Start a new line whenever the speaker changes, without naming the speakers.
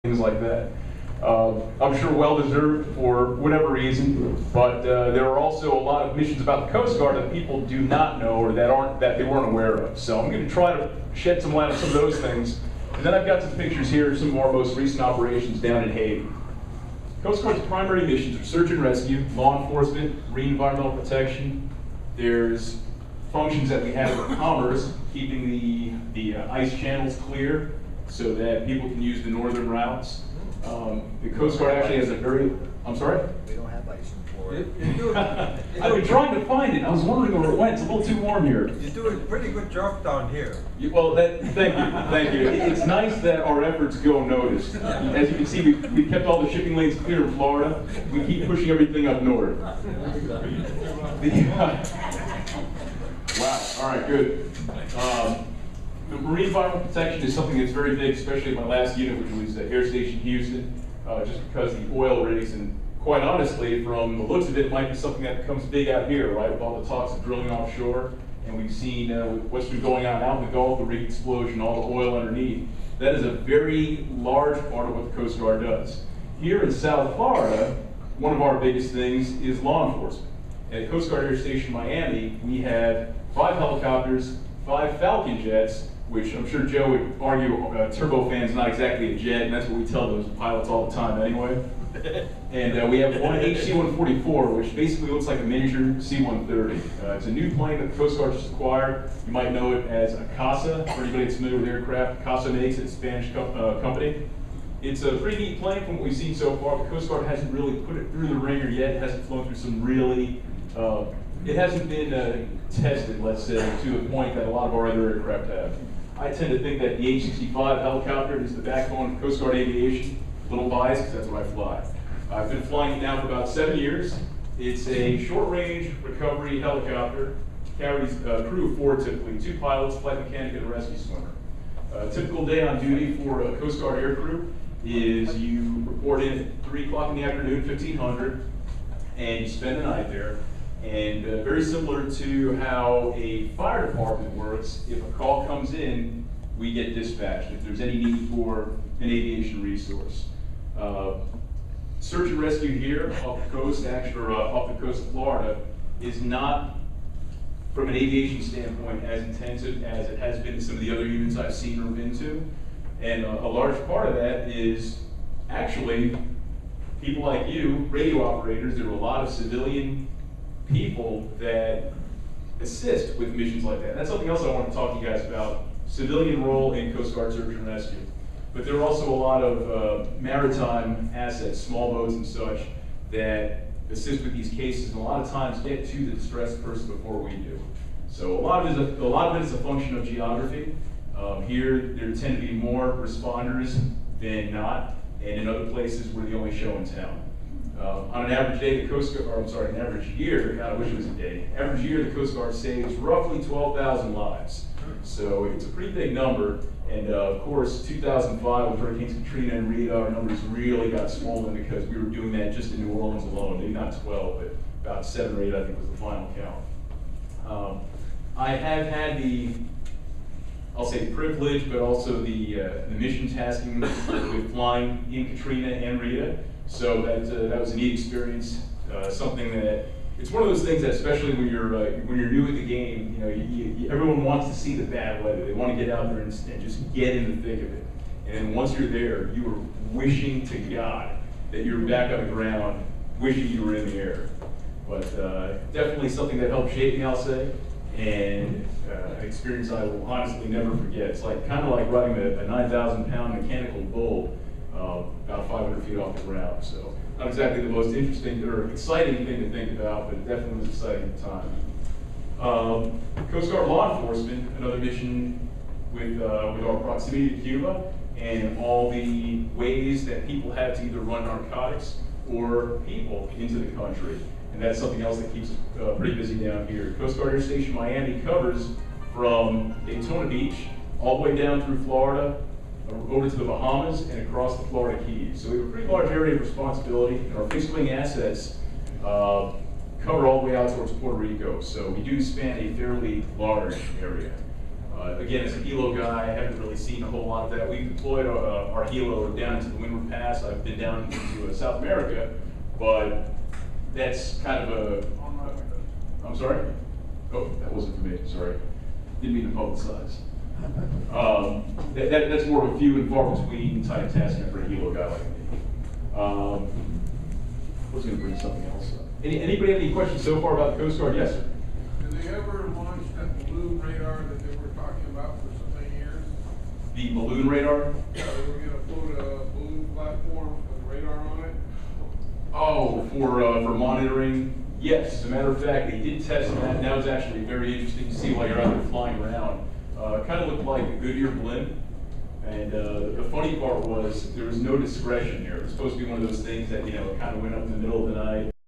things like that. I'm sure well-deserved for whatever reason, but there are also a lot of missions about the Coast Guard that people do not know or that they weren't aware of. So I'm going to try to shed some light on some of those things. And then I've got some pictures here of some of our most recent operations down in Haiti. Coast Guard's primary missions are search and rescue, law enforcement, marine environmental protection. There's functions that we have for commerce, keeping the ice channels clear so that people can use the northern routes. The Coast Guard actually has a very, I'm sorry?
We don't have ice in Florida.
I've been trying to find it. I was wondering where it went. It's a little too warm here.
You're doing a pretty good job down here.
Well, thank you. It's nice that our efforts go unnoticed. As you can see, we kept all the shipping lanes clear in Florida. We keep pushing everything up north. Wow, all right, good. The marine environmental protection is something that's very big, especially in my last unit, which was Air Station Houston, just because the oil rigs, and quite honestly, from the looks of it, might be something that becomes big out here, right, with all the talks of drilling offshore, and we've seen what's been going on out in the Gulf, the rig explosion, all the oil underneath. That is a very large part of what the Coast Guard does. Here in South Florida, one of our biggest things is law enforcement. At Coast Guard Air Station Miami, we have 5 helicopters, 5 Falcon jets, which I'm sure Joe would argue turbofan is not exactly a jet, and that's what we tell those pilots all the time anyway. And we have one HC-144, which basically looks like a miniature C-130. It's a new plane that the Coast Guard just acquired. You might know it as a CASA, for anybody that's familiar with aircraft. CASA makes it, a Spanish company. It's a pretty neat plane from what we've seen so far. The Coast Guard hasn't really put it through the ringer yet. It hasn't flown through some really, it hasn't been tested, let's say, to the point that a lot of our other aircraft have. I tend to think that the H-65 helicopter is the backbone of Coast Guard aviation. A little biased because that's what I fly. I've been flying it now for about 7 years. It's a short-range recovery helicopter. Carries a crew of 4 typically, 2 pilots, flight mechanic, and a rescue swimmer. A typical day on duty for a Coast Guard air crew is you report in at 3 o'clock in the afternoon, 1500, and you spend the night there. And very similar to how a fire department works, if a call comes in, we get dispatched if there's any need for an aviation resource. Search and rescue here off the coast, actually, off the coast of Florida, is not, from an aviation standpoint, as intensive as it has been in some of the other units I've seen or been to. And a large part of that is actually people like you, radio operators. There are a lot of civilian people that assist with missions like that. That's something else I want to talk to you guys about, civilian role in Coast Guard search and rescue. But there are also a lot of maritime assets, small boats and such, that assist with these cases, and a lot of times get to the distressed person before we do. So a lot of it is a function of geography. Here, there tend to be more responders than not, and in other places, we're the only show in town. On an average day, the Coast Guard, or I'm sorry, an average year, God, I wish it was a day. Average year, the Coast Guard saves roughly 12,000 lives. So it's a pretty big number. And of course, 2005 with Hurricanes Katrina and Rita, our numbers really got swollen because we were doing that just in New Orleans alone. Maybe not 12, but about 7 or 8, I think was the final count. I have had the, I'll say privilege, but also the mission tasking with flying in Katrina and Rita. So that was a neat experience. Something that, it's one of those things that, especially when you're new at the game, everyone wants to see the bad weather. They want to get out there and just get in the thick of it. And then once you're there, you are wishing to God that you're back on the ground, wishing you were in the air. But definitely something that helped shape me, I'll say, and an experience I will honestly never forget. It's like kind of like riding a 9,000-pound mechanical bull about 500 feet off the ground. So not exactly the most interesting or exciting thing to think about, but it definitely was exciting at the time. Coast Guard law enforcement, another mission with our proximity to Cuba and all the ways that people have to either run narcotics or people into the country. And that's something else that keeps us pretty busy down here. Coast Guard Air Station Miami covers from Daytona Beach all the way down through Florida, over to the Bahamas, and across the Florida Keys. So we have a pretty large area of responsibility, and our fixed-wing assets cover all the way out towards Puerto Rico. So we do span a fairly large area. Again, as a helo guy, I haven't really seen a whole lot of that. We've deployed our helo down into the Windward Pass. I've been down into South America, but that's kind of I'm sorry? Oh, that wasn't for me, sorry. Didn't mean to publicize. That's more of a few and far between type tasking for a helo guy like me. I was going to bring something else up. Anybody have any questions so far about the Coast Guard? Yes, sir.
Did they ever launch that balloon radar that they were talking about for so many years?
The balloon radar?
Yeah, they were gonna float a balloon platform with radar on it.
Oh, for monitoring? Yes, as a matter of fact, they did test that, and that was actually very interesting to see while you're out there flying around. Kind of looked like a Goodyear blimp, and the funny part was there was no discretion here. It was supposed to be one of those things that, kind of went up in the middle of the night.